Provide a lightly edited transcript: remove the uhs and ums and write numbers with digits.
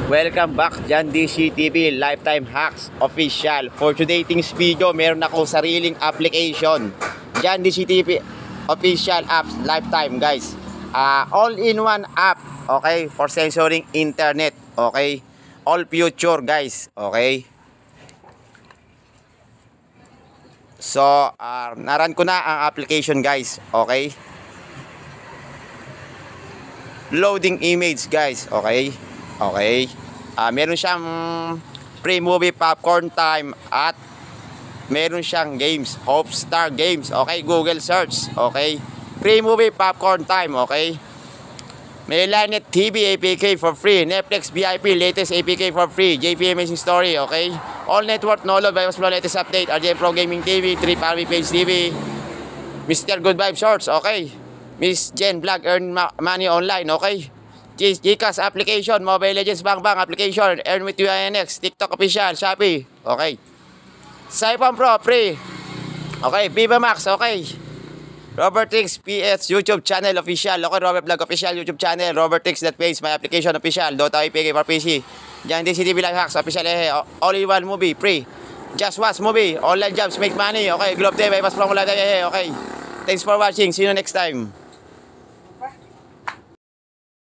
Welcome back dyan DCTV Lifetime Hacks Official. For today's video, meron akong sariling application dyan DCTV Official Apps Lifetime, guys. All-in-one app, okay, for sensoring internet, okay. All future, guys, okay. So, naran ko na ang application, guys, okay. Loading image, guys, okay. Okay. Meron siyang pre-movie popcorn time at meron siyang games, Hope-Star Games. Okay, Google search. Okay. Pre-movie popcorn time, okay. May Linet TV APK for free, Netflix VIP latest APK for free, JP Amazing Story, okay. All network no load, Virus Flow latest update, RJ Pro Gaming TV, Trip RV Page TV, Mr. Good Vibe Shorts, okay. Miss Jen Vlog Earn Money Online, okay. Gcash application, Mobile Legends Bang application, Earn with UINX, TikTok official, Shopee, okay. Siphon Pro, free. Okay, Viva Max, okay. Robert Tix PS YouTube channel official, okay. Robert Vlog official YouTube channel, Robert Tix that page, my application official, Dota IPK for PC. Diyan DCTV Live Hacks official, all-in-one movie, free. Just Watch movie, online jobs make money, okay. Globe TV, Mas Prong okay. Thanks for watching, see you next time.